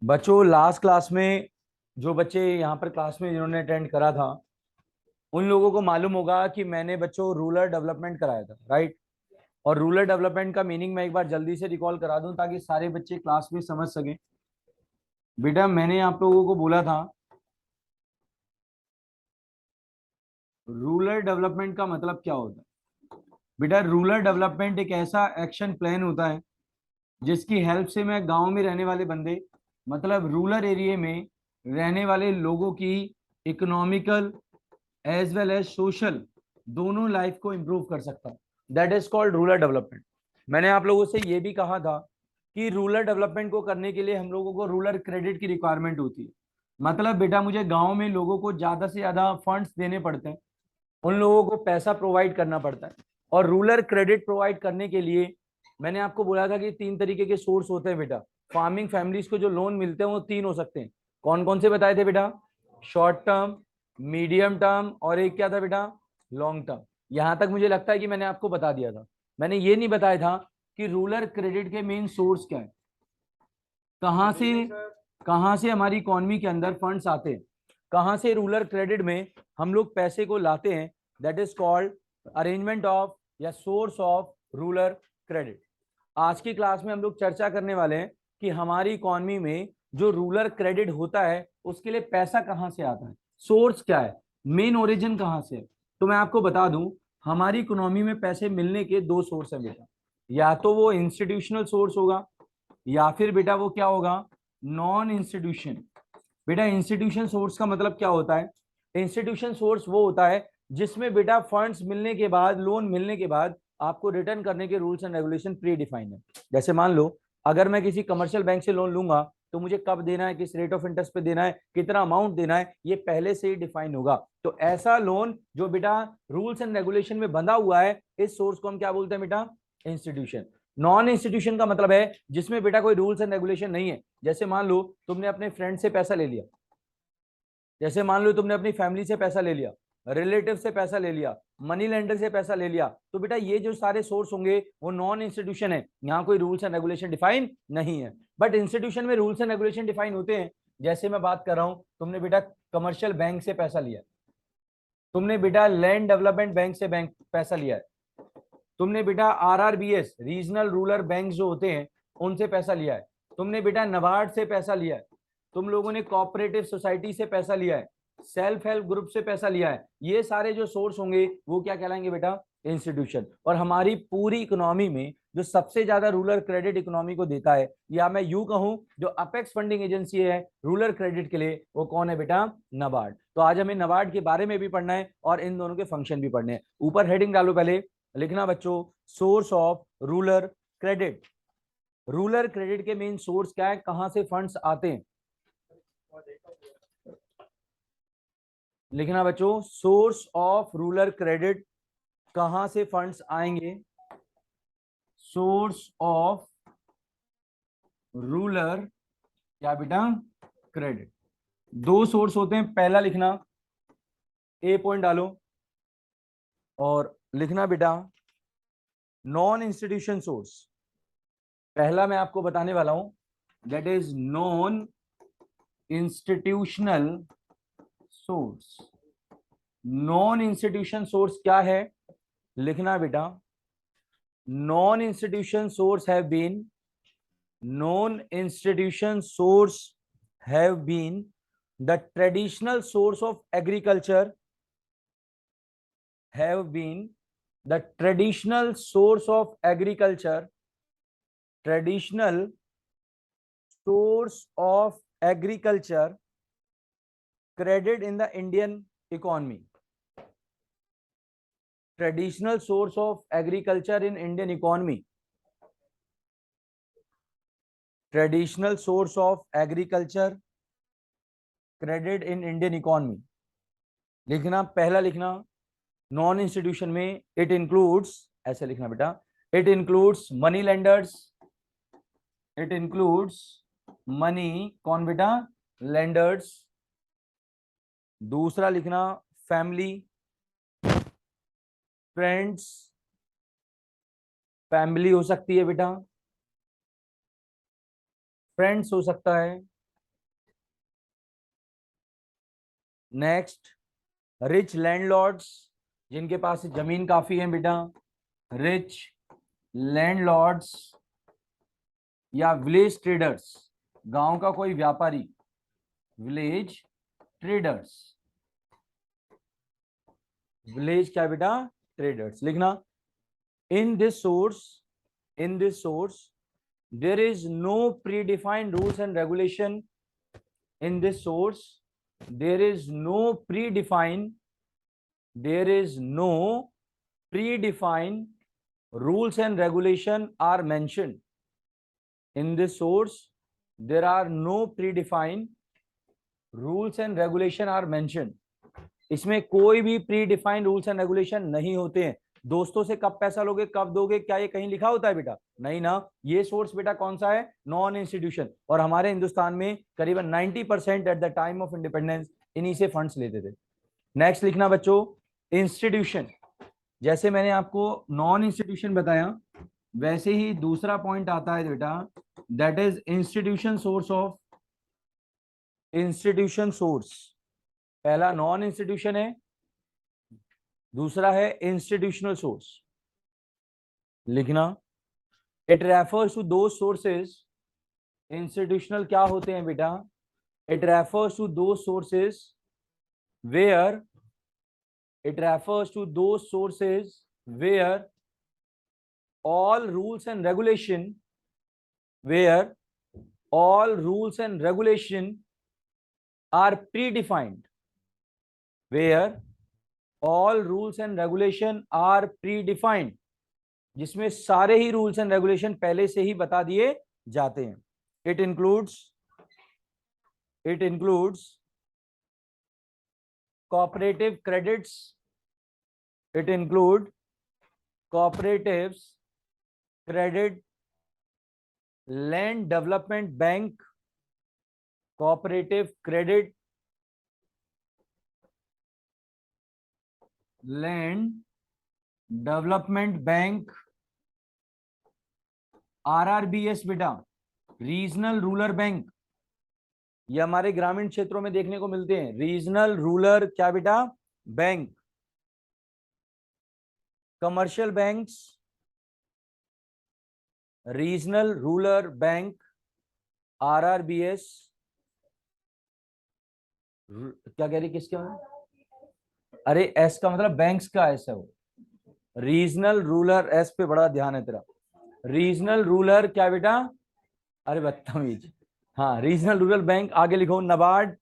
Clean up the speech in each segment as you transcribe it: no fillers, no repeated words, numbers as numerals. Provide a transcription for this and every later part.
बच्चों last class में जो बच्चे यहाँ पर क्लास में जिन्होंने अटेंड करा था उन लोगों को मालूम होगा कि मैंने बच्चों रूरल डेवलपमेंट कराया था, राइट। और रूरल डेवलपमेंट का मीनिंग मैं एक बार जल्दी से रिकॉल करा दूं ताकि सारे बच्चे क्लास में समझ सकें। बेटा मैंने आप लोगों को बोला था रूरल डेवलपमेंट का मतलब क्या होता है। बेटा रूरल डेवलपमेंट एक ऐसा एक्शन प्लान होता है जिसकी हेल्प से मैं गांव में रहने वाले बंदे मतलब रूरल एरिया में रहने वाले लोगों की economical as well as social दोनों लाइफ को इंप्रूव कर सकता हूं। That is called rural development. मैंने आप लोगों से यह भी कहा था कि रूरल डेवलपमेंट को करने के लिए हम लोगों को रूरल क्रेडिट की रिक्वायरमेंट होती है। मतलब बेटा मुझे गांव में लोगों को ज्यादा से ज्यादा फंड्स देने पड़ते हैं, उन लोगों को पैसा प्रोवाइड करना पड़ता है। और रूरल क्रेडिट प्रोवाइड करने के लिए मैंने आपको बोला था कि तीन तरीके के सोर्स होते हैं बेटा। फार्मिंग फैमिलीज को जो लोन मिलते हैं वो तीन हो सकते हैं। कौन कौन से बताए थे बेटा? शॉर्ट टर्म, मीडियम टर्म और एक क्या था बेटा? Long term. यहां तक मुझे लगता है कि मैंने आपको बता दिया था। मैंने ये नहीं बताया था कि रूरल क्रेडिट के मेन सोर्स क्या है, कहां से कहां से हमारी इकोनॉमी के अंदर फंड्स आते हैं, कहां से रूरल क्रेडिट में हम लोग पैसे को लाते हैं। That is called arrangement of या सोर्स ऑफ रूरल क्रेडिट। आज की क्लास में हम लोग चर्चा करने वाले हैं कि हमारी इकोनॉमी में जो रूरल क्रेडिट होता है उसके लिए पैसा कहां से आता है, सोर्स क्या है, मेन ओरिजिन कहां से है। तो मैं आपको बता दूं हमारी इकोनॉमी में पैसे मिलने के दो सोर्स हैं बेटा। या तो वो इंस्टीट्यूशनल सोर्स होगा या फिर बेटा वो क्या होगा? Non institution. बेटा इंस्टीट्यूशन सोर्स का मतलब क्या होता है? इंस्टीट्यूशन सोर्स वो होता है जिसमें बेटा फंड्स मिलने के बाद, लोन मिलने के बाद आपको रिटर्न करने के rules and regulation pre defined है। जैसे मान लो अगर मैं किसी कमर्शियल बैंक से लोन लूंगा तो मुझे कब देना है, किस रेट ऑफ इंटरेस्ट पे देना है, कितना अमाउंट देना है, ये पहले से ही डिफाइन होगा। तो ऐसा लोन जो बेटा रूल्स एंड रेगुलेशन में बंधा हुआ है, इस सोर्स को हम क्या बोलते हैं बेटा? इंस्टीट्यूशन। नॉन इंस्टीट्यूशन का मतलब है जिसमें बेटा कोई रूल्स एंड रेगुलेशन नहीं है। जैसे मान लो तुमने अपने फ्रेंड से पैसा ले लिया, जैसे मान लो तुमने अपनी फैमिली से पैसा ले लिया, रिलेटिव से पैसा ले लिया, मनी लेंडर से पैसा ले लिया, तो बेटा ये जो सारे सोर्स होंगे वो नॉन इंस्टीट्यूशन है, यहाँ कोई रूल्स एंड रेगुलेशन डिफाइन नहीं है। बट इंस्टीट्यूशन में रूल्स एंड रेगुलेशन डिफाइन होते हैं। जैसे मैं बात कर रहा हूं, तुमने बेटा कमर्शियल बैंक से पैसा लिया, तुमने बेटा लैंड डेवलपमेंट बैंक से बैंक पैसा लिया है, तुमने बेटा आरआरबीएस रीजनल रूरल बैंक जो होते हैं उनसे पैसा लिया है, तुमने बेटा नबार्ड से पैसा लिया है, तुम लोगों ने कोऑपरेटिव सोसाइटी से पैसा लिया है, सेल्फ हेल्प ग्रुप से पैसा लिया है, ये सारे जो सोर्स होंगे वो क्या कहलाएंगे बेटा? इंस्टीट्यूशन। और हमारी पूरी इकोनॉमी में जो सबसे ज्यादा रूरल क्रेडिट इकोनॉमी को देता है, या मैं यूं कहूं जो अपेक्स फंडिंग एजेंसी है रूरल क्रेडिट के लिए, वो कौन है बेटा? नबार्ड। तो आज हमें नबार्ड के बारे में भी पढ़ना है और इन दोनों के फंक्शन भी पढ़ने हैं। ऊपर हेडिंग डालो पहले, लिखना बच्चों source of rural credit. Rural credit के मेन सोर्स क्या है, कहां से फंड्स आते हैं? लिखना बच्चों सोर्स ऑफ रूरल क्रेडिट, कहां से फंड्स आएंगे? सोर्स ऑफ रूरल क्या बेटा? क्रेडिट। दो सोर्स होते हैं, पहला लिखना, ए पॉइंट डालो और लिखना बेटा नॉन इंस्टीट्यूशन सोर्स। पहला मैं आपको बताने वाला हूं, that is non institutional source. Non institution source क्या है? लिखना बेटा non institution source have been, non institution source have been the traditional source of agriculture, have been the traditional source of agriculture, traditional source of agriculture credit in the Indian economy. Traditional source of agriculture in Indian economy, traditional source of agriculture credit in Indian economy. लिखना, पहला लिखना non institution में it includes, ऐसे लिखना बेटा, it includes money lenders, it includes money, कौन बेटा? Lenders. दूसरा लिखना फैमिली, फ्रेंड्स, फैमिली हो सकती है बेटा, फ्रेंड्स हो सकता है, नेक्स्ट, रिच लैंडलॉर्ड्स, जिनके पास जमीन काफी है बेटा, रिच लैंडलॉर्ड्स या विलेज ट्रेडर्स, गांव का कोई व्यापारी, विलेज ट्रेडर्स, विलेज क्या बेटा, ट्रेडर्स लिखना। In this source there is no predefined rules and regulation. In this source there is no predefined rules and regulation are mentioned. In this source there are no predefined rules and regulation are mentioned. इसमें कोई भी predefined rules and regulation नहीं होते हैं। दोस्तों से कब पैसा लोगे, कब दोगे, क्या ये कहीं लिखा होता है बेटा? नहीं ना। ये सोर्स बेटा कौन सा है? Non institution. और हमारे हिंदुस्तान में करीबन 90% at the time of independence इन्हीं से फंड्स लेते थे। नेक्स्ट लिखना बच्चों, इंस्टीट्यूशन। जैसे मैंने आपको नॉन इंस्टीट्यूशन बताया, वैसे ही दूसरा पॉइंट आता है बेटा, that is institution source of institution source. पहला नॉन इंस्टीट्यूशन है, दूसरा है इंस्टीट्यूशनल सोर्स। लिखना, it refers to those sources. Institutional क्या होते हैं बेटा? It refers to those sources where all rules and regulation are predefined, जिसमें सारे ही रूल्स एंड रेगुलेशन पहले से ही बता दिए जाते हैं। It includes cooperative credits, it include cooperatives, credit, land development bank, cooperative credit, land development bank, RRBS बेटा, regional rural bank. ये हमारे ग्रामीण क्षेत्रों में देखने को मिलते हैं, रीजनल रूरल क्या बेटा, bank. Commercial banks, regional rural bank, RRBS। क्या कह रही, किसके में? अरे एस का मतलब बैंक्स का एस है वो, रीजनल रूरल एस पे बड़ा ध्यान है तेरा। रीजनल रूरल क्या बेटा? अरे बदतमीज। हाँ, रीजनल रूरल बैंक। आगे लिखो नबार्ड।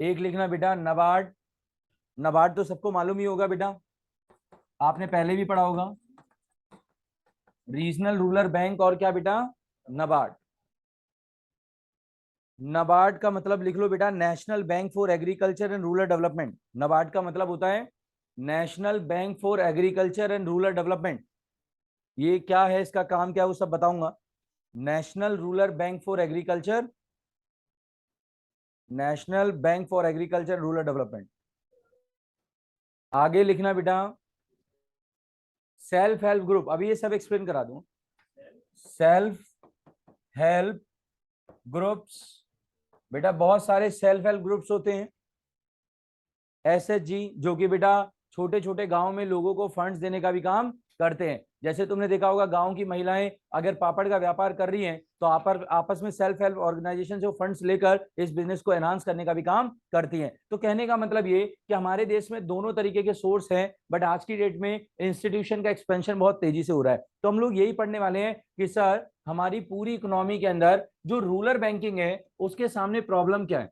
एक लिखना बेटा नबार्ड। नबार्ड तो सबको मालूम ही होगा बेटा, आपने पहले भी पढ़ा होगा। रीजनल रूरल बैंक और क्या बेटा? नबार्ड। नबार्ड का मतलब लिख लो बेटा, national bank for agriculture and rural development. NABARD का मतलब होता है national bank for agriculture and rural development. ये क्या है, इसका काम क्या है, वो सब बताऊंगा। National rural bank for agriculture, national bank for agriculture rural development. आगे लिखना बेटा सेल्फ हेल्प ग्रुप। अभी ये सब एक्सप्लेन करा दूं। सेल्फ हेल्प ग्रुप्स बेटा, बहुत सारे सेल्फ हेल्प ग्रुप्स होते हैं। SHG जो कि बेटा छोटे छोटे गांव में लोगों को फंड्स देने का भी काम करते हैं। जैसे तुमने देखा होगा गांव की महिलाएं अगर पापड़ का व्यापार कर रही हैं तो आपस में सेल्फ हेल्प ऑर्गेनाइजेशन से फंड्स लेकर इस बिजनेस को एनहांस करने का भी काम करती हैं। तो कहने का मतलब ये कि हमारे देश में दोनों तरीके के सोर्स हैं, बट आज की डेट में इंस्टीट्यूशन का एक्सपेंशन बहुत तेजी से हो रहा है। तो हम लोग यही पढ़ने वाले हैं कि सर हमारी पूरी इकोनॉमी के अंदर जो रूरल बैंकिंग है उसके सामने प्रॉब्लम क्या है।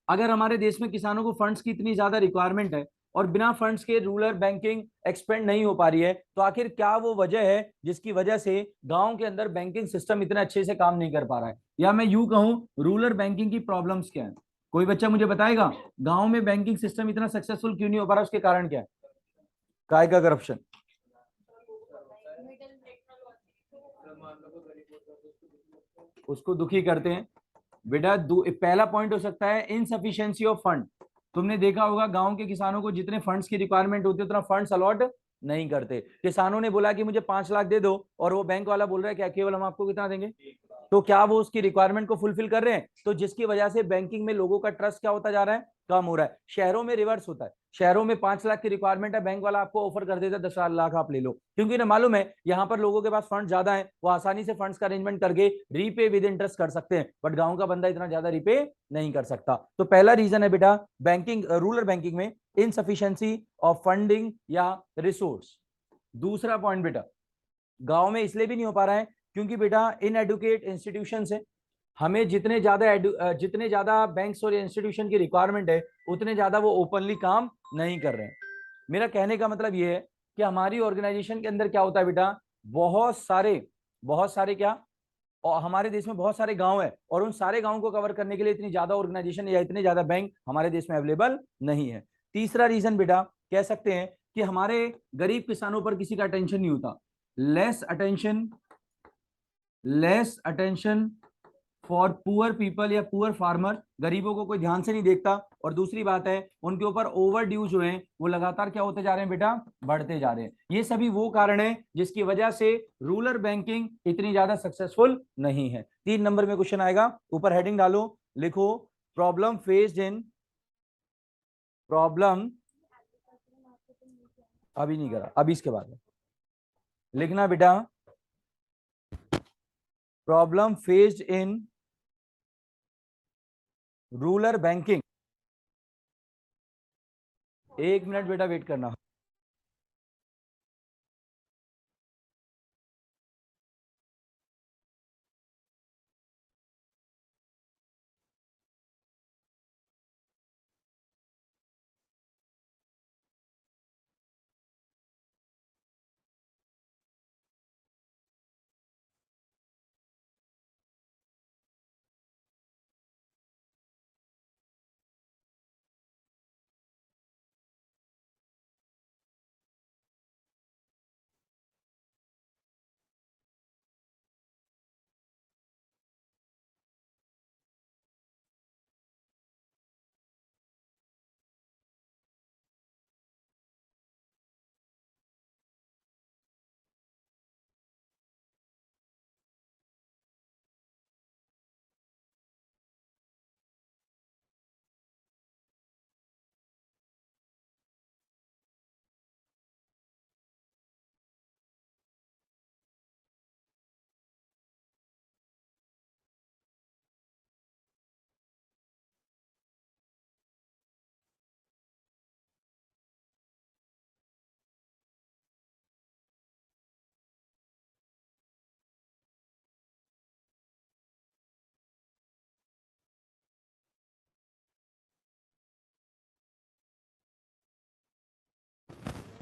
अगर हमारे देश में किसानों को फंड्स की इतनी ज्यादा रिक्वायरमेंट है और बिना फंड्स के रूरल बैंकिंग एक्सपेंड नहीं हो पा रही है, तो आखिर क्या वो वजह है जिसकी वजह से गांव के अंदर बैंकिंग सिस्टम इतना अच्छे से काम नहीं कर पा रहा है, या मैं यूं कहूं रूरल बैंकिंग की प्रॉब्लम्स क्या है? कोई बच्चा मुझे बताएगा गांव में बैंकिंग सिस्टम इतना सक्सेसफुल क्यों नहीं हो पा रहा, उसके कारण क्या है? काय का करप्शन, उसको दुखी करते हैं बेटा। पहला पॉइंट हो सकता है इनसफिशिएंसी ऑफ फंड। तुमने देखा होगा गांव के किसानों को जितने फंड्स की रिक्वायरमेंट होती है उतना फंड्स अलॉट नहीं करते। किसानों ने बोला कि मुझे 5 लाख दे दो और वो बैंक वाला बोल रहा है क्या केवल हम आपको कितना देंगे, तो क्या वो उसकी रिक्वायरमेंट को फुलफिल कर रहे हैं? तो जिसकी वजह से बैंकिंग में लोगों का ट्रस्ट क्या होता जा रहा है? कम हो रहा है। शहरों में रिवर्स होता है, शहरों में 5 लाख की रिक्वायरमेंट है, बैंक वाला आपको ऑफर कर देता है 10 लाख आप ले लो, क्योंकि ना मालूम है यहाँ पर लोगों के पास फंड ज्यादा है, वो आसानी से फंड्स का अरेंजमेंट करके रीपे विद इंटरेस्ट कर सकते हैं, बट गांव का बंदा इतना ज्यादा रीपे नहीं कर सकता। तो पहला रीजन है बेटा बैंकिंग, रूरल बैंकिंग में इनसफिशिएंसी ऑफ फंडिंग या रिसोर्स। दूसरा पॉइंट बेटा, गांव में इसलिए भी नहीं हो पा रहा है क्योंकि बेटा इनएडुकेट इंस्टीट्यूशन है। हमें जितने ज्यादा बैंक्स और इंस्टीट्यूशन की रिक्वायरमेंट है, उतने ज्यादा वो ओपनली काम नहीं कर रहे हैं। मेरा कहने का मतलब ये है कि हमारी ऑर्गेनाइजेशन के अंदर क्या होता है बेटा, बहुत सारे क्या, और हमारे देश में बहुत सारे गांव है, और उन सारे गांवों को कवर करने के लिए इतनी ज्यादा ऑर्गेनाइजेशन या इतने ज्यादा बैंक हमारे देश में अवेलेबल नहीं है। तीसरा रीजन बेटा कह सकते हैं कि हमारे गरीब किसानों पर किसी का अटेंशन नहीं होता, less attention for poor people या पुअर फार्मर, गरीबों को कोई ध्यान से नहीं देखता। और दूसरी बात है उनके ऊपर ओवर ड्यू जो है वो लगातार क्या होते जा रहे हैं बेटा, बढ़ते जा रहे हैं। ये सभी वो कारण है जिसकी वजह से रूरल बैंकिंग इतनी ज्यादा सक्सेसफुल नहीं है। 3 नंबर में क्वेश्चन आएगा, ऊपर हेडिंग डालो, लिखो प्रॉब्लम अभी नहीं करा, अभी इसके बाद लिखना बेटा, problem faced in rural banking. 1 minute बेटा वेट करना।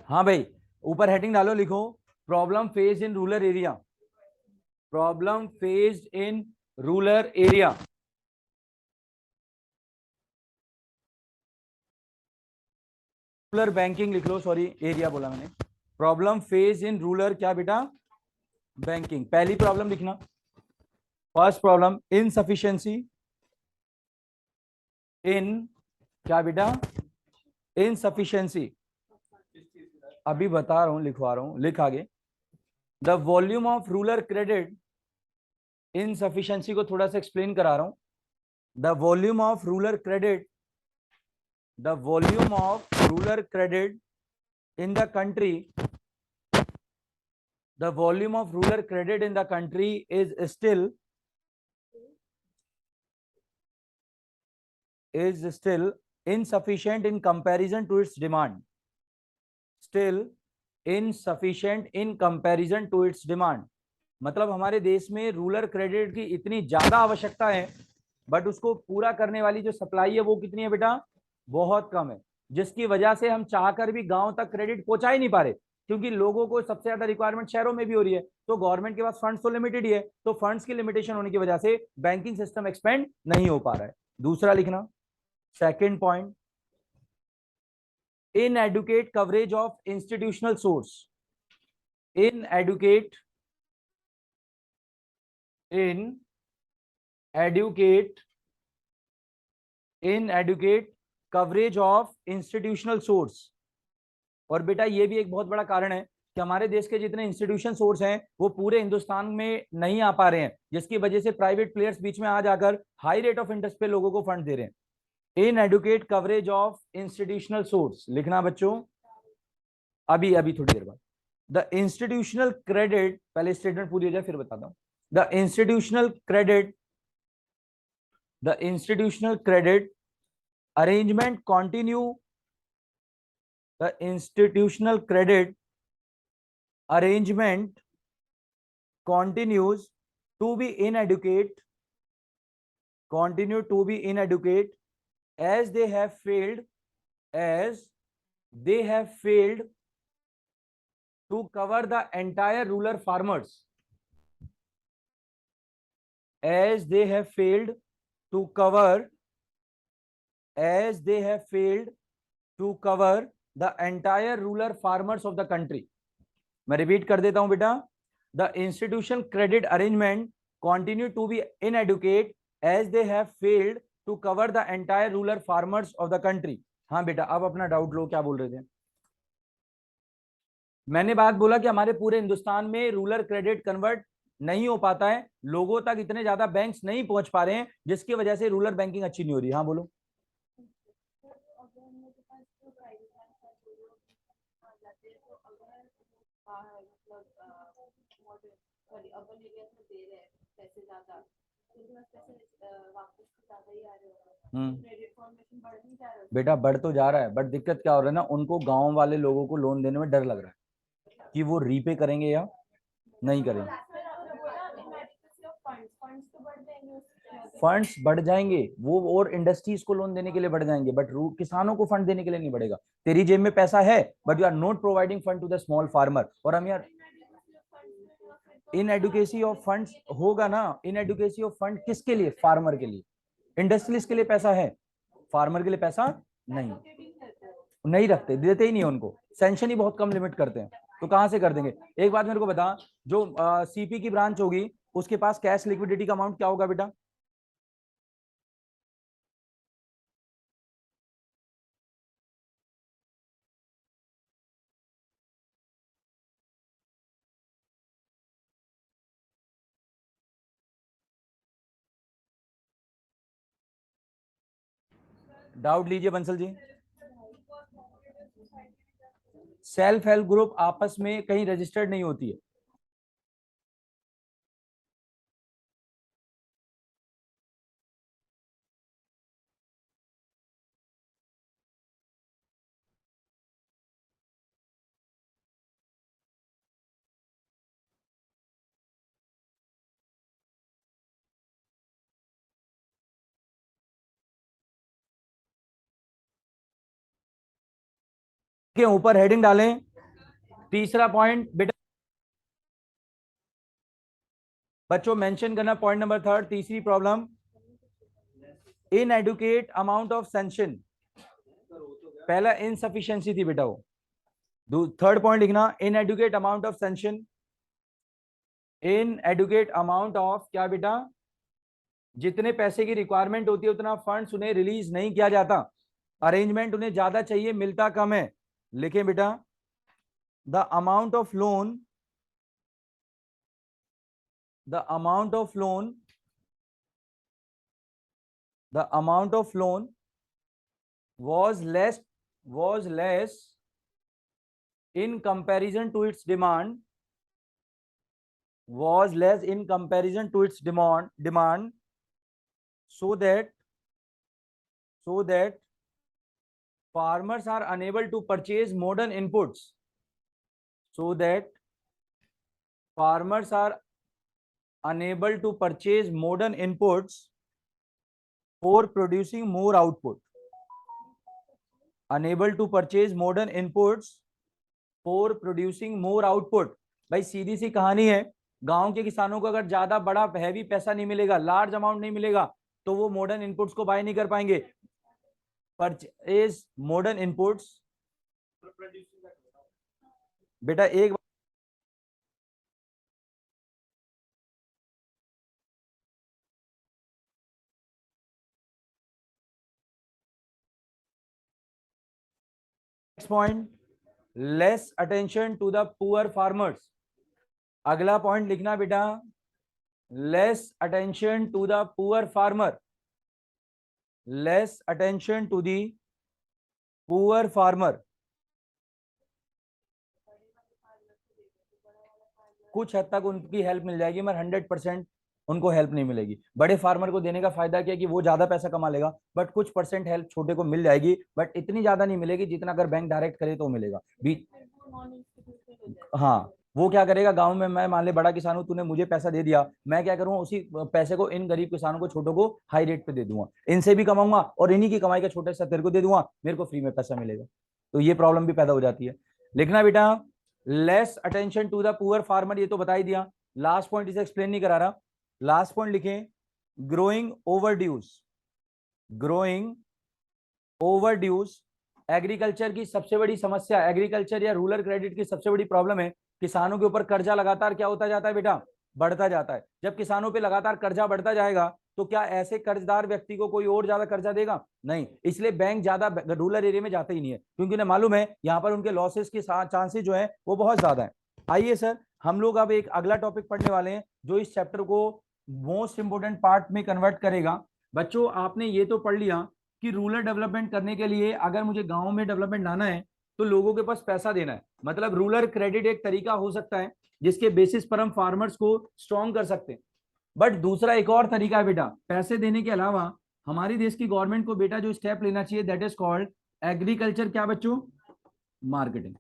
हाँ भाई, ऊपर हेडिंग डालो, लिखो problem faced in rural area, problem faced in rural area. Rural banking लिख लो, सॉरी एरिया बोला मैंने। प्रॉब्लम फेस्ड इन रूरल क्या बेटा, बैंकिंग। पहली प्रॉब्लम लिखना, फर्स्ट प्रॉब्लम इनसफिशिएंसी इन क्या बेटा, इनसफिशिएंसी, अभी बता रहा हूं, लिखवा रहा हूं, लिख आगे। The volume of rural credit, insufficiency को थोड़ा सा एक्सप्लेन करा रहा हूं। The volume of rural credit, the volume of rural credit in the country, the volume of rural credit in the country is still insufficient in comparison to its demand, still insufficient in comparison to its demand। मतलब हमारे देश में rural credit की इतनी ज्यादा आवश्यकता है, but उसको पूरा करने वाली जो सप्लाई है वो कितनी है बेटा, बहुत कम है, जिसकी वजह से हम चाहकर भी गांव तक क्रेडिट पहुंचा ही नहीं पा रहे, क्योंकि लोगों को सबसे ज्यादा रिक्वायरमेंट शहरों में भी हो रही है, तो गवर्नमेंट के पास फंड्स तो लिमिटेड ही है, तो फंड्स की लिमिटेशन होने की वजह से बैंकिंग सिस्टम एक्सपेंड नहीं हो पा रहा है। दूसरा लिखना, second point, inadequate coverage of institutional source, inadequate inadequate coverage of institutional source. और बेटा ये भी एक बहुत बड़ा कारण है कि हमारे देश के जितने इंस्टीट्यूशन सोर्स हैं वो पूरे हिंदुस्तान में नहीं आ पा रहे हैं, जिसकी वजह से प्राइवेट प्लेयर्स बीच में आ जाकर हाई रेट ऑफ इंटरेस्ट पे लोगों को फंड दे रहे हैं। Inadequate coverage of institutional source लिखना बच्चों, अभी अभी थोड़ी देर बाद। द इंस्टीट्यूशनल क्रेडिट, पहले स्टेटमेंट पूरी हो जाए फिर बताता हूं। The institutional credit, the institutional credit arrangement continue, the institutional credit arrangement continues to be inadequate, continue to be inadequate as they have failed, as they have failed to cover the entire rural farmers, as they have failed to cover, as they have failed to cover the entire rural farmers of the country। मैं repeat कर देता हूं बेटा, the institution credit arrangement continue to be inadequate as they have failed to cover the entire rural farmers of the country. हाँ बेटा, अब अपना doubt लो, क्या बोल रहे थे? मैंने बात बोला कि हमारे पूरे हिंदुस्तान में रूरल क्रेडिट कन्वर्ट नहीं हो पाता है, लोगों तक इतने ज्यादा बैंक्स नहीं पहुंच पा रहे हैं, जिसकी वजह से रूरल बैंकिंग अच्छी नहीं हो रही। हाँ बोलो। बेटा बढ़ तो जा रहा है, बट दिक्कत क्या हो रहा है ना, उनको गांव वाले लोगों को लोन देने में डर लग रहा है कि वो रीपे करेंगे या नहीं करेंगे। फंड्स बढ़ जाएंगे वो, और इंडस्ट्रीज को लोन देने के लिए बढ़ जाएंगे, बट किसानों को फंड देने के लिए नहीं बढ़ेगा। तेरी जेब में पैसा है but you are not providing fund to the small farmer. और हम यार इन एडुकेसी ऑफ फंड्स होगा ना, इन एडुकेसी ऑफ फंड किसके लिए? फार्मर के लिए। इंडस्ट्रीज के लिए पैसा है, फार्मर के लिए पैसा नहीं, नहीं रखते, देते ही नहीं उनको, सेंशन ही बहुत कम लिमिट करते हैं, तो कहां से कर देंगे? एक बात मेरे को बता, जो सीपी की ब्रांच होगी उसके पास कैश लिक्विडिटी का अमाउंट क्या होगा बेटा? डाउट लीजिए Bansal ji. Self help group आपस में कहीं रजिस्टर्ड नहीं होती है। के ऊपर हेडिंग डालें, तीसरा पॉइंट बेटा बच्चों मेंशन करना, पॉइंट नंबर थर्ड, तीसरी problem, inadequate amount of sanction. पहला इनसफिशिएंसी थी बेटा वो। थर्ड पॉइंट लिखना, inadequate amount of sanction. Inadequate amount of क्या बेटा? जितने पैसे की रिक्वायरमेंट होती है उतना फंड्स उन्हें रिलीज नहीं किया जाता, अरेंजमेंट उन्हें ज्यादा चाहिए, मिलता कम है। लिखें बेटा, the amount of loan, the amount of loan, the amount of loan was less in comparison to its demand, was less in comparison to its demand, so that farmers are unable to purchase modern inputs, so that farmers are unable to purchase modern inputs for producing more output, unable to purchase modern inputs for producing more output. भाई सीधी सी कहानी है, गांव के किसानों को अगर ज्यादा बड़ा हैवी पैसा नहीं मिलेगा, लार्ज अमाउंट नहीं मिलेगा, तो वो मॉडर्न इनपुट्स को बाय नहीं कर पाएंगे। परचेज मॉडर्न इनपुट्स, बेटा एक point, less attention to the poor farmers. अगला पॉइंट लिखना बेटा, less attention to the poor farmer, less attention to the poor farmer. कुछ हद तक उनकी हेल्प मिल जाएगी, मगर 100% उनको हेल्प नहीं मिलेगी। बड़े फार्मर को देने का फायदा क्या है कि वो ज्यादा पैसा कमा लेगा, बट कुछ परसेंट हेल्प छोटे को मिल जाएगी, बट इतनी ज्यादा नहीं मिलेगी जितना अगर बैंक डायरेक्ट करे तो मिलेगा। हाँ, वो क्या करेगा, गांव में मैं मान ले बड़ा किसान हूं, तूने मुझे पैसा दे दिया, मैं क्या करूंगा, उसी पैसे को इन गरीब किसानों को, छोटों को हाई रेट पे दे दूंगा, इनसे भी कमाऊंगा और इन्हीं की कमाई का छोटा सा तेरे को दे दूंगा, मेरे को फ्री में पैसा मिलेगा। तो ये प्रॉब्लम भी पैदा हो जाती है। लिखना बेटा, less attention to the poor farmer, ये तो बता ही दिया। लास्ट पॉइंट इसे एक्सप्लेन नहीं करा रहा, लास्ट पॉइंट लिखें, growing overdues. Growing overdues agriculture की सबसे बड़ी समस्या, एग्रीकल्चर या रूरल क्रेडिट की सबसे बड़ी प्रॉब्लम है, किसानों के ऊपर कर्जा लगातार क्या होता जाता है बेटा, बढ़ता जाता है। जब किसानों पे लगातार कर्जा बढ़ता जाएगा तो क्या ऐसे कर्जदार व्यक्ति को कोई और ज्यादा कर्जा देगा? नहीं, इसलिए बैंक ज्यादा रूरल एरिया में जाते ही नहीं है, क्योंकि उन्हें मालूम है यहाँ पर उनके लॉसेस के चांसेस जो है वो बहुत ज्यादा है। आइए सर, हम लोग अब एक अगला टॉपिक पढ़ने वाले हैं जो इस चैप्टर को मोस्ट इंपोर्टेंट पार्ट में कन्वर्ट करेगा। बच्चों, आपने ये तो पढ़ लिया कि रूरल डेवलपमेंट करने के लिए अगर मुझे गांव में डेवलपमेंट लाना है तो लोगों के पास पैसा देना है, मतलब रूरल क्रेडिट एक तरीका हो सकता है जिसके बेसिस पर हम फार्मर्स को स्ट्रॉन्ग कर सकते हैं। बट दूसरा एक और तरीका है बेटा, पैसे देने के अलावा हमारी देश की गवर्नमेंट को बेटा जो स्टेप लेना चाहिए, दैट इज कॉल्ड एग्रीकल्चर, क्या बच्चों, मार्केटिंग।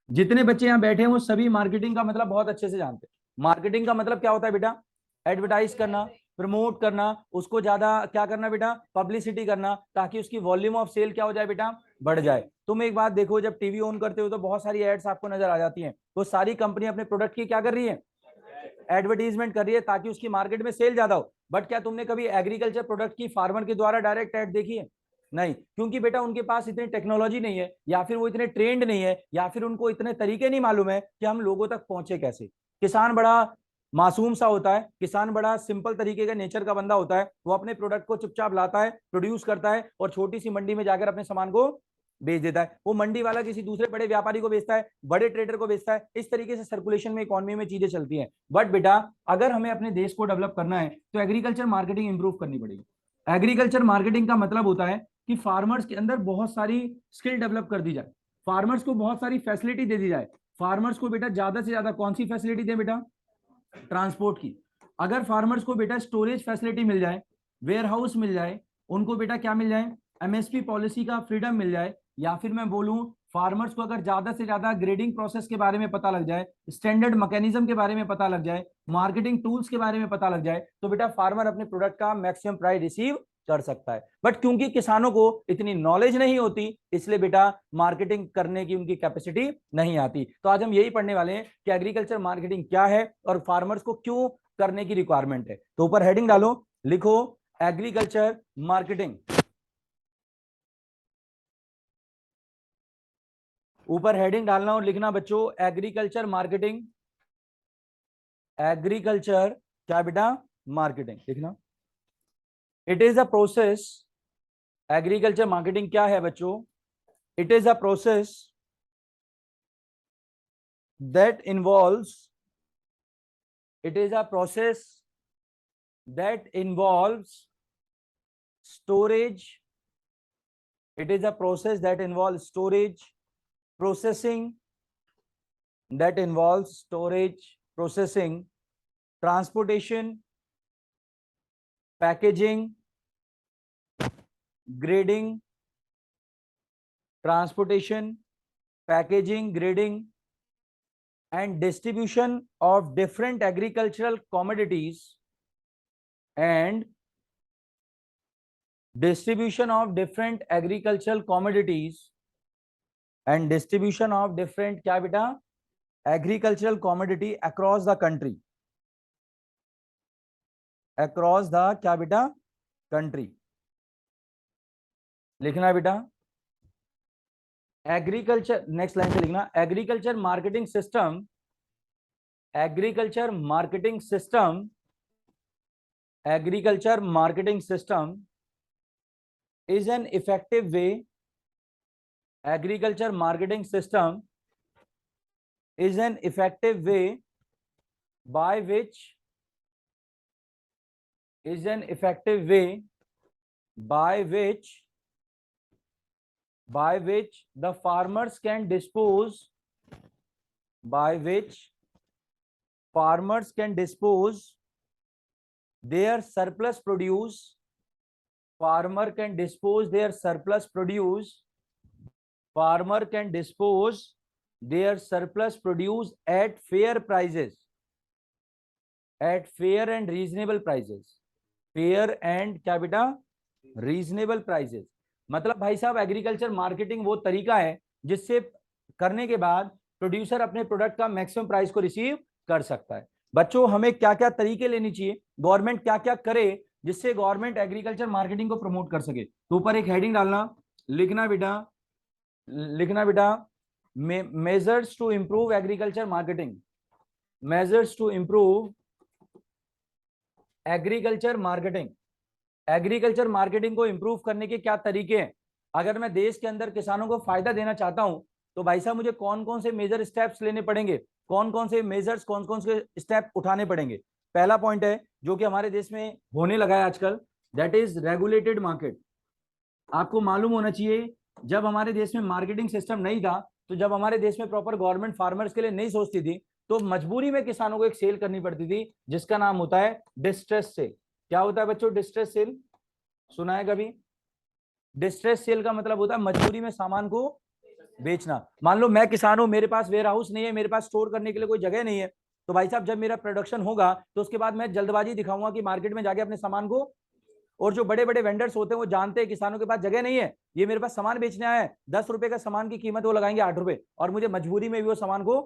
जितने बच्चे यहाँ बैठे हैं वो सभी मार्केटिंग का मतलब बहुत अच्छे से जानते हैं। मार्केटिंग का मतलब क्या होता है बेटा, एडवर्टाइज करना, प्रमोट करना, उसको ज्यादा क्या करना बेटा, पब्लिसिटी करना, ताकि उसकी वॉल्यूम ऑफ सेल क्या हो जाए बेटा, बढ़ जाए। तुम एक बात देखो, जब टीवी ऑन करते हो तो बहुत सारी एड्स आपको नजर आ जाती हैं, तो सारी कंपनी अपने प्रोडक्ट की क्या कर रही है, एडवर्टीजमेंट कर रही है ताकि उसकी मार्केट में सेल ज्यादा हो। बट क्या तुमने कभी एग्रीकल्चर प्रोडक्ट की फार्मर के द्वारा डायरेक्ट एड देखी है? नहीं, क्योंकि बेटा उनके पास इतनी टेक्नोलॉजी नहीं है, या फिर वो इतने ट्रेंड नहीं है, या फिर उनको इतने तरीके नहीं मालूम है कि हम लोगों तक पहुंचे कैसे। किसान बड़ा मासूम सा होता है, किसान बड़ा सिंपल तरीके का नेचर का बंदा होता है, वो अपने प्रोडक्ट को चुपचाप लाता है, प्रोड्यूस करता है और छोटी सी मंडी में जाकर अपने सामान को बेच देता है। वो मंडी वाला किसी दूसरे बड़े व्यापारी को बेचता है, बड़े ट्रेडर को बेचता है। इस तरीके से सर्कुलेशन में, इकोनॉमी में चीजें चलती हैं। बट बेटा अगर हमें अपने देश को डेवलप करना है तो एग्रीकल्चर मार्केटिंग इंप्रूव करनी पड़ेगी। एग्रीकल्चर मार्केटिंग का मतलब होता है कि फार्मर्स के अंदर बहुत सारी स्किल डेवलप कर दी जाए, फार्मर्स को बहुत सारी फैसिलिटी दे दी जाए। फार्मर्स को बेटा ज्यादा से ज्यादा कौन सी फैसिलिटी दे बेटा, ट्रांसपोर्ट की। अगर फार्मर्स को बेटा स्टोरेज फैसिलिटी मिल जाए, वेयर हाउस मिल जाए, उनको बेटा क्या मिल जाए, एमएसपी पॉलिसी का फ्रीडम मिल जाए, या फिर मैं बोलूं फार्मर्स को अगर ज्यादा से ज्यादा ग्रेडिंग प्रोसेस के बारे में पता लग जाए, स्टैंडर्ड मैकेनिज्म के बारे में पता लग जाए, मार्केटिंग टूल्स के बारे में पता लग जाए, तो बेटा फार्मर अपने प्रोडक्ट का मैक्सिमम प्राइस रिसीव कर सकता है। बट क्योंकि किसानों को इतनी नॉलेज नहीं होती, इसलिए बेटा मार्केटिंग करने की उनकी कैपेसिटी नहीं आती। तो आज हम यही पढ़ने वाले हैं कि एग्रीकल्चर मार्केटिंग क्या है और फार्मर्स को क्यों करने की रिक्वायरमेंट है। तो ऊपर हेडिंग डालो, लिखो एग्रीकल्चर मार्केटिंग। ऊपर हेडिंग डालना और लिखना बच्चों, एग्रीकल्चर मार्केटिंग। एग्रीकल्चर क्या बेटा, मार्केटिंग लिखना। It is a process, agriculture marketing क्या है बच्चों, it is a process that involves, it is a process that involves storage, it is a process that involves storage, processing, that involves storage, processing, transportation, packaging, grading, transportation, packaging, grading and distribution of different agricultural commodities and distribution of different agricultural commodities and distribution of different क्या बेटा, agricultural commodity across the country, across the क्या बेटा, country लिखना बेटा। Agriculture, next line से लिखना, agriculture marketing system, agriculture marketing system, agriculture marketing system is an effective way, agriculture marketing system is an effective way by which is an effective way by which the farmers can dispose by which farmers can dispose their surplus produce farmer can dispose their surplus produce farmer can dispose their surplus produce at fair prices at fair and reasonable prices fair and क्या बेटा reasonable prices मतलब भाई साहब agriculture marketing वो तरीका है जिससे करने के बाद प्रोड्यूसर अपने प्रोडक्ट का मैक्सिमम प्राइस को रिसीव कर सकता है। बच्चों हमें क्या क्या तरीके लेनी चाहिए, गवर्नमेंट क्या क्या करे जिससे गवर्नमेंट एग्रीकल्चर मार्केटिंग को प्रमोट कर सके। तो ऊपर एक हेडिंग डालना, लिखना बेटा measures to improve agriculture marketing, measures to improve agriculture marketing. Agriculture marketing को इंप्रूव करने के क्या तरीके हैं। अगर मैं देश के अंदर किसानों को फायदा देना चाहता हूं तो भाई साहब मुझे कौन कौन से मेजर स्टेप्स लेने पड़ेंगे, कौन कौन से मेजर्स कौन कौन से स्टेप उठाने पड़ेंगे। पहला पॉइंट है जो कि हमारे देश में होने लगा है आजकल, दैट इज रेगुलेटेड मार्केट। आपको मालूम होना चाहिए जब हमारे देश में मार्केटिंग सिस्टम नहीं था, तो जब हमारे देश में प्रॉपर गवर्नमेंट फार्मर्स के लिए नहीं सोचती थी, तो मजबूरी में किसानों को एक सेल करनी पड़ती थी जिसका नाम होता है डिस्ट्रेस सेल। क्या होता है बच्चों डिस्ट्रेस सेल, सुना है कभी? डिस्ट्रेस सेल का मतलब होता है मजबूरी में सामान को बेचना। मान लो मैं किसान हूं, मेरे पास वेयर हाउस नहीं है, मेरे पास स्टोर करने के लिए कोई जगह नहीं है, तो भाई साहब जब मेरा प्रोडक्शन होगा तो उसके बाद मैं जल्दबाजी दिखाऊंगा कि मार्केट में जाके अपने सामान को, और जो बड़े बड़े वेंडर्स होते हैं वो जानते हैं किसानों के पास जगह नहीं है, ये मेरे पास सामान बेचने आया है, 10 रुपए का सामान की कीमत वो लगाएंगे 8 रुपए, और मुझे मजबूरी में भी वो सामान को,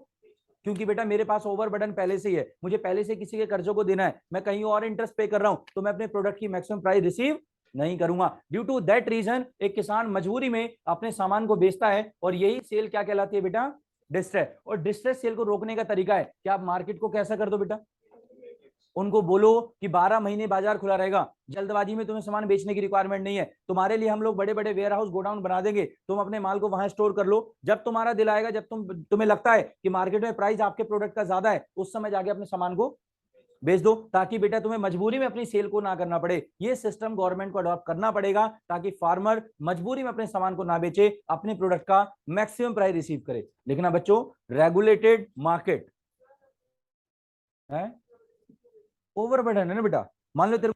क्योंकि बेटा मेरे पास ओवरबर्डन पहले से ही है, मुझे पहले से किसी के कर्जों को देना है, मैं कहीं और इंटरेस्ट पे कर रहा हूं, तो मैं अपने प्रोडक्ट की मैक्सिमम प्राइस रिसीव नहीं करूंगा। ड्यू टू दैट रीजन एक किसान मजबूरी में अपने सामान को बेचता है, और यही सेल क्या कहलाती है बेटा डिस्ट्रेस। और डिस्ट्रेस सेल को रोकने का तरीका है कि आप मार्केट को कैसा कर दो बेटा, उनको बोलो कि 12 महीने बाजार खुला रहेगा, जल्दबाजी में तुम्हें सामान बेचने की रिक्वायरमेंट नहीं है, तुम्हारे लिए हम लोग बड़े बड़े वेयर हाउस गोडाउन बना देंगे, तुम अपने माल को वहां स्टोर कर लो, जब तुम्हारा दिल आएगा, जब तुम्हें लगता है कि मार्केट में प्राइस आपके प्रोडक्ट का ज्यादा है, उस समय जाके अपने सामान को बेच दो, ताकि बेटा तुम्हें मजबूरी में अपनी सेल को ना करना पड़े। ये सिस्टम गवर्नमेंट को अडॉप्ट करना पड़ेगा ताकि फार्मर मजबूरी में अपने सामान को ना बेचे, अपने प्रोडक्ट का मैक्सिमम प्राइस रिसीव करे। लिखना बच्चों रेगुलेटेड मार्केट है, ओवरबर्डन है ना बेटा, मान लो तेरे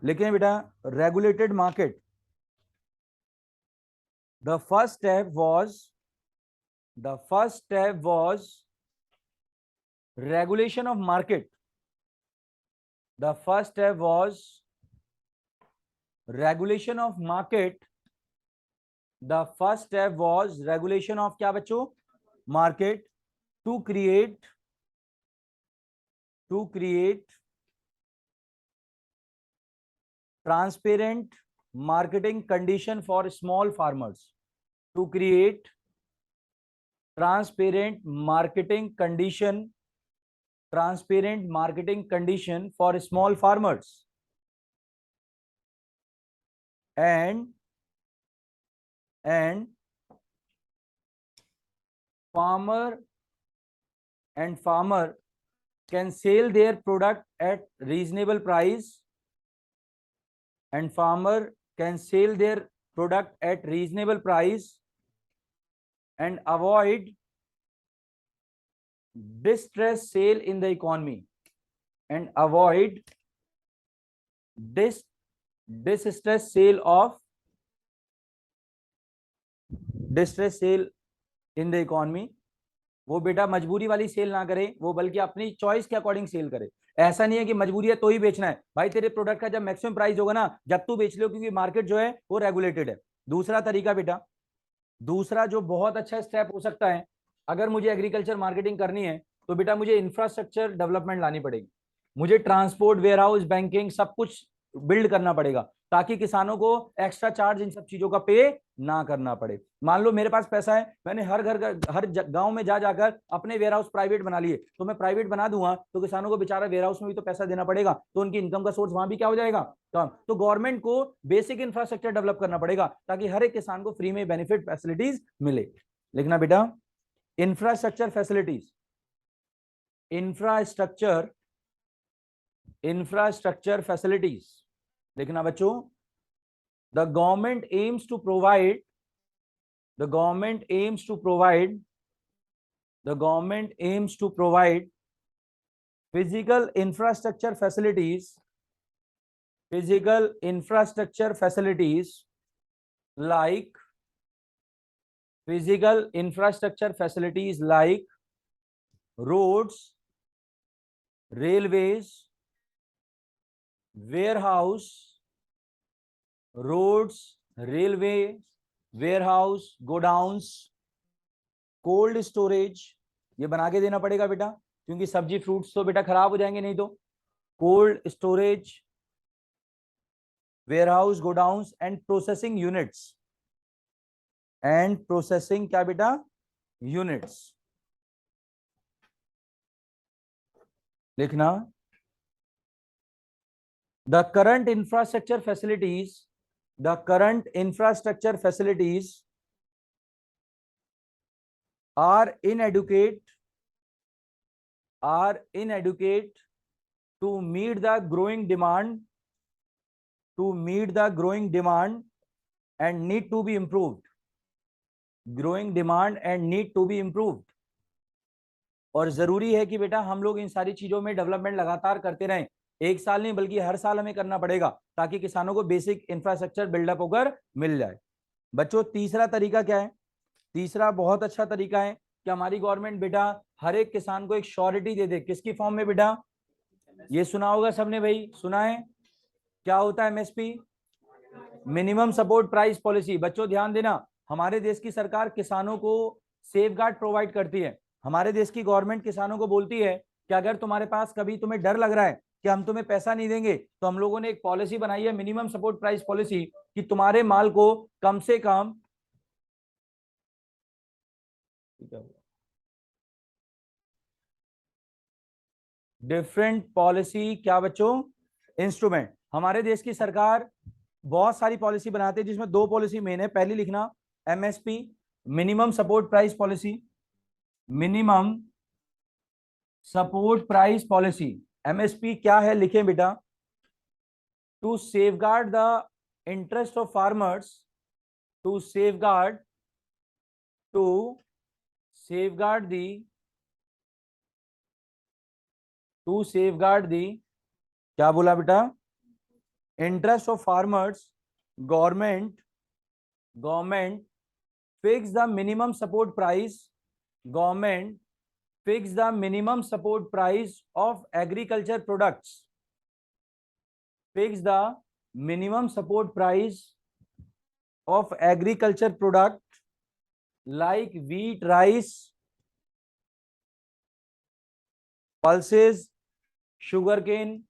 लेकिन बेटा regulated market, the first step was regulation of market, the first step was regulation of market, the first step was regulation of क्या बच्चों market, to create transparent marketing condition for small farmers, to create transparent marketing condition for small farmers, and farmer can sell their product at reasonable price, and farmer can sell their product at reasonable price and avoid distress sale in the economy, and avoid distress sale in the economy। वो बेटा मजबूरी वाली cell ना करे, वो बल्कि अपनी choice के अकॉर्डिंग सेल करे। ऐसा नहीं है कि मजबूरी है तो ही बेचना है, भाई तेरे प्रोडक्ट का जब मैक्सिमम प्राइस होगा ना, जब तू बेच लो, क्योंकि मार्केट जो है वो रेगुलेटेड है। दूसरा तरीका बेटा, दूसरा जो बहुत अच्छा स्टेप हो सकता है, अगर मुझे एग्रीकल्चर मार्केटिंग करनी है तो बेटा मुझे इंफ्रास्ट्रक्चर डेवलपमेंट लानी पड़ेगी, मुझे ट्रांसपोर्ट, वेयर हाउस, बैंकिंग सब कुछ बिल्ड करना पड़ेगा। ताकि किसानों को एक्स्ट्रा चार्ज इन सब चीजों का पे ना करना पड़े। मान लो मेरे पास पैसा है, मैंने हर हर गांव में जा जाकर अपने वेयर हाउस प्राइवेट बना लिए, तो मैं प्राइवेट बना दूंगा तो किसानों को बेचारा वेयर हाउस में भी तो पैसा देना पड़ेगा, तो उनकी इनकम का सोर्स वहां भी क्या हो जाएगा, कम। तो गवर्नमेंट को बेसिक इंफ्रास्ट्रक्चर डेवलप करना पड़ेगा ताकि हर एक किसान को फ्री में बेनिफिट फैसिलिटीज मिले। लिखना बेटा, इंफ्रास्ट्रक्चर फैसिलिटीज, इंफ्रास्ट्रक्चर फैसिलिटीज। लिखना बच्चों, the government aims to provide the government aims to provide the government aims to provide physical infrastructure facilities like roads, railways, warehouse, godowns, cold storage. ये बना के देना पड़ेगा बेटा, क्योंकि सब्जी फ्रूट्स तो बेटा खराब हो जाएंगे नहीं तो। Cold storage, warehouse, godowns and processing units, क्या बेटा, यूनिट्स। लिखना, the current infrastructure facilities are inadequate to meet the growing demand and need to be improved. और जरूरी है कि बेटा हम लोग इन सारी चीजों में डेवलपमेंट लगातार करते रहें, एक साल नहीं बल्कि हर साल हमें करना पड़ेगा ताकि किसानों को बेसिक इंफ्रास्ट्रक्चर बिल्डअप होकर मिल जाए। बच्चों तीसरा तरीका क्या है, तीसरा बहुत अच्छा तरीका है कि हमारी गवर्नमेंट बेटा हर एक किसान को एक श्योरिटी दे दे। किसकी फॉर्म में बेटा, ये सुना होगा सबने भाई, सुना है क्या होता है MSP, minimum support price policy. बच्चों ध्यान देना, हमारे देश की सरकार किसानों को सेफगार्ड प्रोवाइड करती है। हमारे देश की गवर्नमेंट किसानों को बोलती है कि अगर तुम्हारे पास कभी तुम्हें डर लग रहा है कि हम तुम्हें पैसा नहीं देंगे, तो हम लोगों ने एक पॉलिसी बनाई है, मिनिमम सपोर्ट प्राइस पॉलिसी, कि तुम्हारे माल को कम से कम डिफरेंट पॉलिसी, क्या बच्चों, इंस्ट्रूमेंट। हमारे देश की सरकार बहुत सारी पॉलिसी बनाती है जिसमें दो पॉलिसी मेन है। पहली लिखना MSP, minimum support price policy, minimum support price policy. MSP क्या है, लिखें बेटा, to safeguard the interest of farmers, to safeguard the क्या बोला बेटा, interest of farmers. Government fix the minimum support price, government fix the minimum support price of agriculture products, fix the minimum support price of agriculture product like wheat, rice, pulses, sugarcane,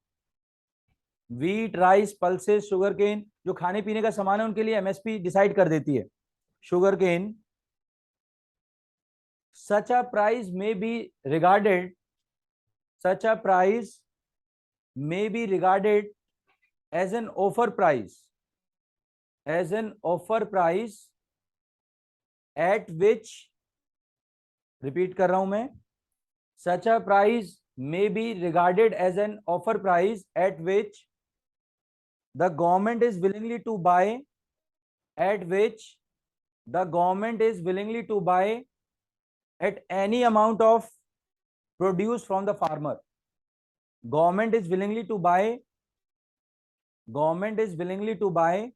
wheat, rice, pulses, sugarcane, जो खाने पीने का सामान है उनके लिए MSP decide कर देती है। sugarcane, such a price may be regarded as an offer price, at which, repeat कर रहा हूं मैं, such a price may be regarded as an offer price at which the government is willingly to buy, at any amount of produce from the farmer. Government is willingly to buy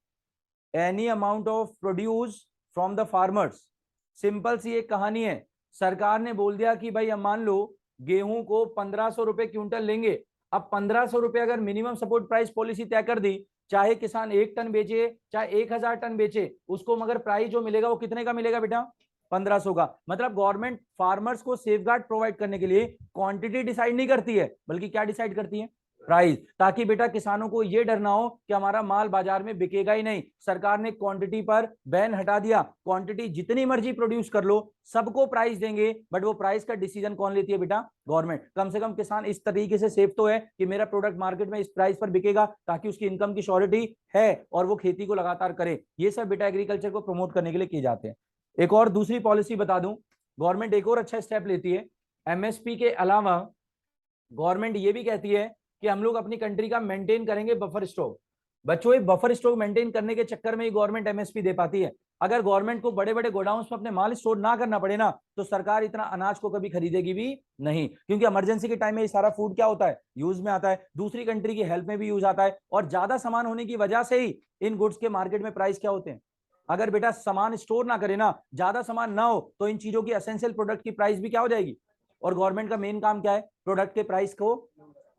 any amount of produce from the farmers. Simple सी एक कहानी है, सरकार ने बोल दिया कि भाई हम मान लो गेहूं को 1500 रुपए क्विंटल लेंगे। अब 1500 रुपए अगर मिनिमम सपोर्ट प्राइस पॉलिसी तय कर दी, चाहे किसान 1 टन बेचे चाहे 1000 टन बेचे, उसको मगर प्राइस जो मिलेगा वो कितने का मिलेगा बेटा, 1500 का। मतलब गवर्नमेंट फार्मर्स को सेफगार्ड प्रोवाइड करने के लिए क्वांटिटी डिसाइड नहीं करती है, बल्कि क्या डिसाइड करती है, प्राइस, ताकि बेटा किसानों को ये डर ना हो कि हमारा माल बाजार में बिकेगा ही नहीं। सरकार ने क्वांटिटी पर बैन हटा दिया, क्वांटिटी जितनी मर्जी प्रोड्यूस कर लो, सबको प्राइस देंगे, बट वो प्राइस का डिसीजन कौन लेती है बेटा? गवर्नमेंट। कम से कम किसान इस तरीके से सेफ तो है कि मेरा प्रोडक्ट मार्केट में इस प्राइस पर बिकेगा, ताकि उसकी इनकम की श्योरिटी है और वो खेती को लगातार करे। ये सब बेटा एग्रीकल्चर को प्रमोट करने के लिए किए जाते हैं। एक और दूसरी पॉलिसी बता दूं, गवर्नमेंट एक और अच्छा स्टेप लेती है। एमएसपी के अलावा गवर्नमेंट ये भी कहती है कि हम लोग अपनी कंट्री का मेंटेन करेंगे बफर स्टॉक। बच्चों, ये बफर स्टॉक मेंटेन करने के चक्कर में ही गवर्नमेंट एमएसपी दे पाती है। अगर गवर्नमेंट को बड़े बड़े गोडाउन्स में अपने माल स्टोर ना करना पड़े ना, तो सरकार इतना अनाज को कभी खरीदेगी भी नहीं, क्योंकि इमरजेंसी के टाइम में ये सारा फूड क्या होता है? यूज में आता है, दूसरी कंट्री की हेल्प में भी यूज आता है, और ज्यादा सामान होने की वजह से ही इन गुड्स के मार्केट में प्राइस क्या होते हैं। अगर बेटा सामान स्टोर ना करे ना, ज्यादा सामान ना हो, तो इन चीजों की एसेंशियल प्रोडक्ट की प्राइस भी क्या हो जाएगी। और गवर्नमेंट का मेन काम क्या है? प्रोडक्ट के प्राइस को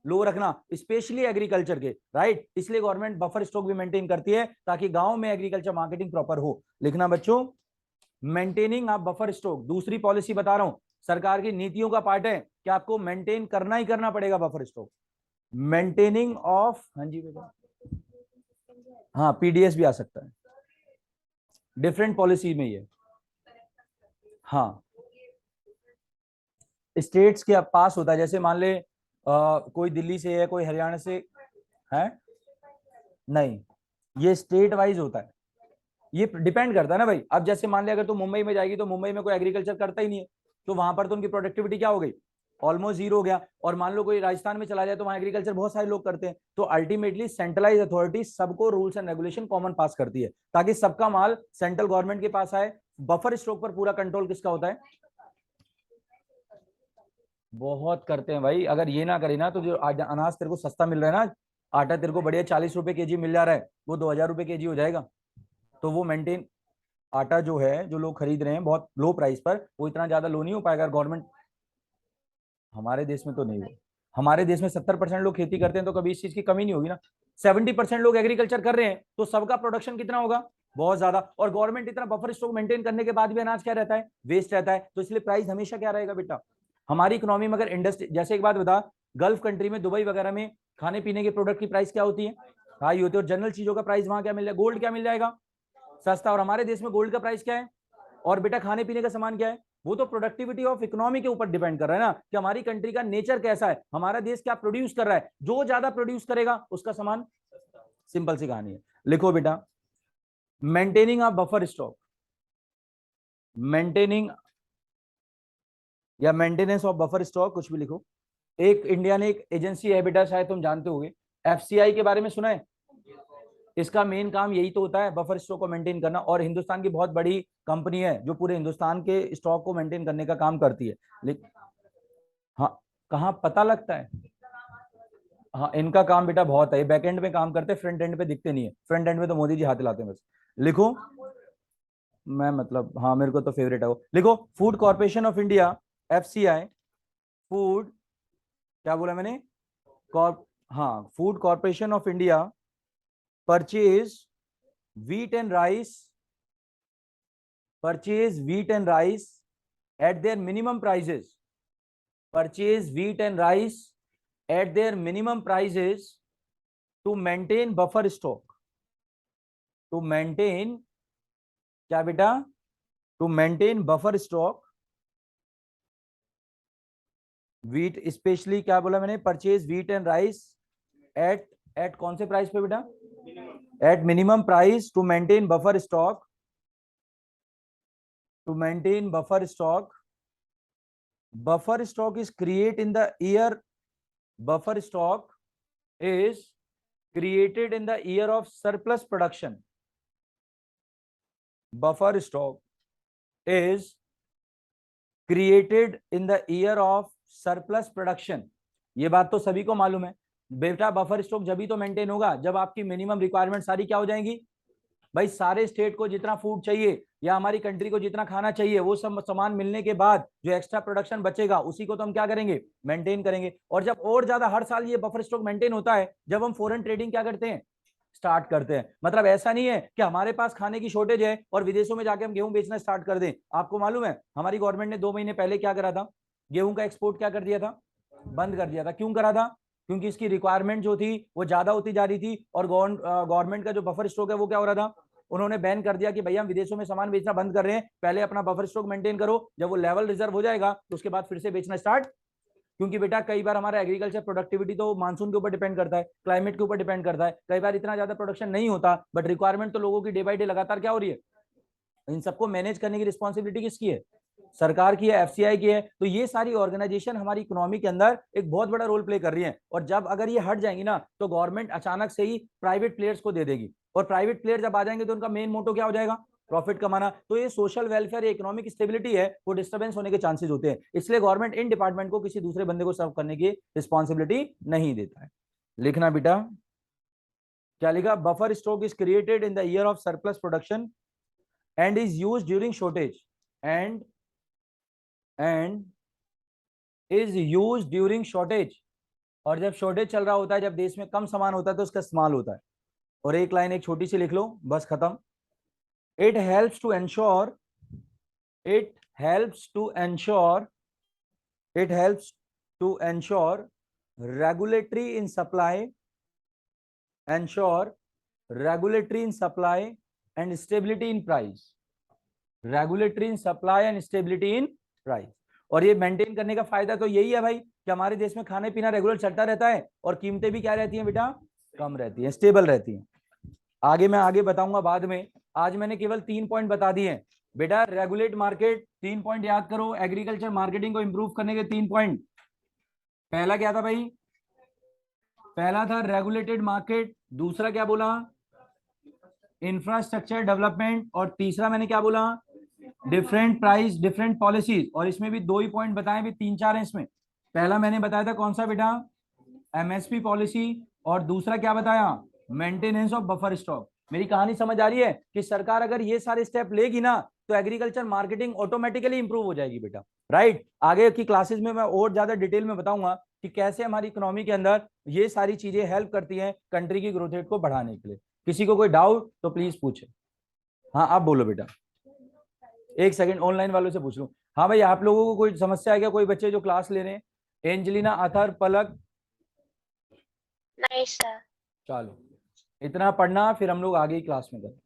लो रखना, स्पेशली एग्रीकल्चर के, राइट। इसलिए गवर्नमेंट बफर स्टॉक भी मेंटेन करती है, ताकि गांव में एग्रीकल्चर मार्केटिंग प्रॉपर हो। लिखना बच्चों, मेंटेनिंग ऑफ बफर स्टॉक, दूसरी पॉलिसी बता रहा हूं, सरकार की नीतियों का पार्ट है कि आपको मेंटेन करना ही करना पड़ेगा बफर स्टॉक। मेंटेनिंग ऑफ, हाँ जी बेटा, हाँ पीडीएस भी आ सकता है, डिफरेंट पॉलिसी में ये, हाँ स्टेट्स के पास होता है। जैसे मान ले कोई दिल्ली से है, कोई हरियाणा से है, नहीं, ये स्टेट वाइज होता है, ये डिपेंड करता है ना भाई। अब जैसे मान ले अगर तू मुंबई में जाएगी, तो मुंबई में कोई एग्रीकल्चर करता ही नहीं है, तो वहां पर तो उनकी प्रोडक्टिविटी क्या हो गई? ऑलमोस्ट जीरो हो गया। और मान लो कोई राजस्थान में चला जाए, तो वहां एग्रीकल्चर बहुत सारे लोग करते हैं। तो अल्टीमेटली सेंट्रलाइज अथॉरिटी सबको रूल्स एंड रेगुलेशन कॉमन पास करती है, ताकि सबका माल सेंट्रल गवर्नमेंट के पास आए। बफर स्टॉक पर पूरा कंट्रोल किसका होता है? बहुत करते हैं भाई। अगर ये ना करे ना, तो जो अनाज तेरे को सस्ता मिल रहा है ना, आटा तेरे को बढ़िया 40 रुपए केजी मिल जा रहा है, वो 2000 रुपए केजी हो जाएगा। तो वो मेंटेन, आटा जो है जो लोग खरीद रहे हैं बहुत लो प्राइस पर, वो इतना ज्यादा लो नहीं हो पाएगा गवर्नमेंट। हमारे देश में तो नहीं हुआ। हमारे देश में 70% लोग खेती करते हैं, तो कभी इस चीज की कमी नहीं होगी ना। 70% लोग एग्रीकल्चर कर रहे हैं, तो सबका प्रोडक्शन कितना होगा? बहुत ज्यादा। और गवर्नमेंट इतना बफर स्टॉक मेंटेन करने के बाद भी अनाज क्या रहता है? वेस्ट रहता है। तो इसलिए प्राइस हमेशा क्या रहेगा बेटा? हमारी इकोनॉमी में अगर इंडस्ट्री, जैसे एक बात बता, गल्फ कंट्री में, दुबई वगैरह में खाने पीने के प्रोडक्ट की प्राइस क्या होती है? हाई होती है। और जनरल चीजों का प्राइस वहां क्या मिल जाएगा? गोल्ड क्या मिल जाएगा? सस्ता। और हमारे देश में गोल्ड का प्राइस क्या है? और बेटा खाने पीने का सामान क्या है? वो तो प्रोडक्टिविटी ऑफ इकोनॉमी के ऊपर डिपेंड कर रहा है ना, कि हमारी कंट्री का नेचर कैसा है, हमारा देश क्या प्रोड्यूस कर रहा है। जो ज्यादा प्रोड्यूस करेगा उसका सामान, सिंपल सी कहानी है। लिखो बेटा, maintaining of buffer stock, maintaining या मेंटेनेंस ऑफ बफर स्टॉक, कुछ भी लिखो। एक इंडिया ने एक एजेंसी है बेटा, शायद तुम जानते होगे, एफसीआई के बारे में सुना है? इसका मेन काम यही तो होता है, बफर स्टॉक को मेंटेन करना। और हिंदुस्तान की बहुत बड़ी कंपनी है जो पूरे हिंदुस्तान के स्टॉक को मेंटेन करने का काम करती है। लेकिन हाँ, कहाँ पता लगता है? हाँ, इनका काम बेटा बहुत है, बैक एंड में काम करते हैं, फ्रंट एंड पे दिखते नहीं है। फ्रंट एंड में तो मोदी जी हाथ हिलाते हैं बस। लिखो, मैं मतलब हाँ, मेरे को तो फेवरेट है वो। लिखो, food corporation of India, FCI, food, क्या बोला मैंने? कॉर्प हाँ, food corporation of India purchase wheat and rice, purchase wheat and rice at their minimum prices, purchase wheat and rice at their minimum prices to maintain buffer stock, to maintain, क्या बेटा? to maintain buffer stock, wheat specially, क्या बोला मैंने? Purchase wheat and rice at कौन से price पे बेटा? at minimum price to maintain buffer stock, to maintain buffer stock. Buffer stock is created in the year, buffer stock is created in the year of surplus production. Buffer stock is created in the year of surplus production. ये बात तो सभी को मालूम है बेटा। Buffer stock जब ही तो मेंटेन होगा जब आपकी मिनिमम रिक्वायरमेंट सारी क्या हो जाएंगी भाई। सारे स्टेट को जितना फूड चाहिए या हमारी कंट्री को जितना खाना चाहिए, वो सब सामान मिलने के बाद जो एक्स्ट्रा प्रोडक्शन बचेगा, उसी को तो हम क्या करेंगे? मेंटेन करेंगे। और जब और ज्यादा हर साल ये बफर स्टॉक मेंटेन होता है, जब हम फॉरेन ट्रेडिंग क्या करते हैं? स्टार्ट करते हैं। मतलब ऐसा नहीं है कि हमारे पास खाने की शॉर्टेज है और विदेशों में जाके हम गेहूं बेचना स्टार्ट कर दें। आपको मालूम है हमारी गवर्नमेंट ने 2 महीने पहले क्या करा था? गेहूं का एक्सपोर्ट क्या कर दिया था? बंद कर दिया था। क्यों करा था? क्योंकि इसकी रिक्वायरमेंट जो थी वो ज्यादा होती जा रही थी, और गवर्नमेंट का जो बफर स्टॉक है वो क्या हो रहा था, उन्होंने बैन कर दिया कि भैया हम विदेशों में सामान बेचना बंद कर रहे हैं, पहले अपना बफर स्टॉक मेंटेन करो, जब वो लेवल रिजर्व हो जाएगा तो उसके बाद फिर से बेचना स्टार्ट। क्योंकि बेटा कई बार हमारा एग्रीकल्चर प्रोडक्टिविटी तो मानसून के ऊपर डिपेंड करता है, क्लाइमेट के ऊपर डिपेंड करता है, कई बार इतना ज्यादा प्रोडक्शन नहीं होता, बट रिक्वायरमेंट तो लोगों की डे बाई डे लगातार क्या हो रही है। इन सबको मैनेज करने की रिस्पॉन्सिबिलिटी किसकी है, सरकार की है, एफसीआई की है। तो ये सारी ऑर्गेनाइजेशन हमारी इकोनॉमी के अंदर एक बहुत बड़ा रोल प्ले कर रही है, और जब अगर ये हट जाएंगी ना तो गवर्नमेंट अचानक से ही प्राइवेट प्लेयर्स को दे देगी, और प्राइवेट प्लेयर जब आ जाएंगे तो उनका मेन मोटो क्या हो जाएगा, प्रॉफिट कमाना। तो ये सोशल वेलफेयर, इकोनॉमिक स्टेबिलिटी है, वो डिस्टर्बेंस होने के चांसेस होते हैं। इसलिए गवर्नमेंट इन डिपार्टमेंट को किसी दूसरे बंदे को सर्व करने की रिस्पॉन्सिबिलिटी नहीं देता है। लिखना बेटा, क्या लिखा, buffer stock is created in the year of surplus production and is used during shortage and is used during shortage। और जब शॉर्टेज चल रहा होता है, जब देश में कम सामान होता है तो उसका इस्तेमाल होता है। और एक लाइन एक छोटी सी लिख लो, बस खत्म। It helps to ensure, it helps to ensure, it helps to ensure regulatory in supply, ensure regulatory in supply and stability in price, regulatory in supply and stability in price. और ये maintain करने का फायदा तो यही है भाई कि हमारे देश में खाने पीना रेगुलर चलता रहता है, और कीमतें भी क्या रहती हैं बेटा, कम रहती हैं, स्टेबल रहती हैं। आगे मैं आगे बताऊंगा बाद में, आज मैंने केवल 3 पॉइंट बता दिए हैं बेटा। रेगुलेट मार्केट, 3 पॉइंट याद करो, एग्रीकल्चर मार्केटिंग को इंप्रूव करने के 3 पॉइंट। पहला क्या था भाई, पहला था रेगुलेटेड मार्केट, दूसरा क्या बोला, इंफ्रास्ट्रक्चर डेवलपमेंट, और तीसरा मैंने क्या बोला, डिफरेंट प्राइस डिफरेंट पॉलिसीज। और इसमें भी 2 ही पॉइंट बताए, भी 3-4 हैं इसमें। पहला मैंने बताया था कौन सा बेटा, एमएसपी पॉलिसी, और दूसरा क्या बताया, मेंटेनेंस ऑफ बफर स्टॉक। मेरी कहानी समझ आ रही है कि सरकार अगर ये सारे स्टेप लेगी ना तो एग्रीकल्चर मार्केटिंग ऑटोमेटिकली इंप्रूव हो जाएगी बेटा, राइट। आगे की क्लासेस में मैं और ज्यादा डिटेल में बताऊंगा कि कैसे हमारी इकोनॉमी के अंदर ये सारी चीजें हेल्प करती हैं कंट्री की ग्रोथ रेट को बढ़ाने के लिए। किसी को कोई डाउट तो प्लीज पूछे। हाँ आप बोलो बेटा, एक सेकंड ऑनलाइन वालों से पूछ लूं। हाँ भाई, आप लोगों को कोई समस्या है क्या, कोई बच्चे जो क्लास ले रहे हैं, एंजेलिना, अथर, पलक? नहीं सर। चलो इतना पढ़ना, फिर हम लोग आगे ही क्लास में करें।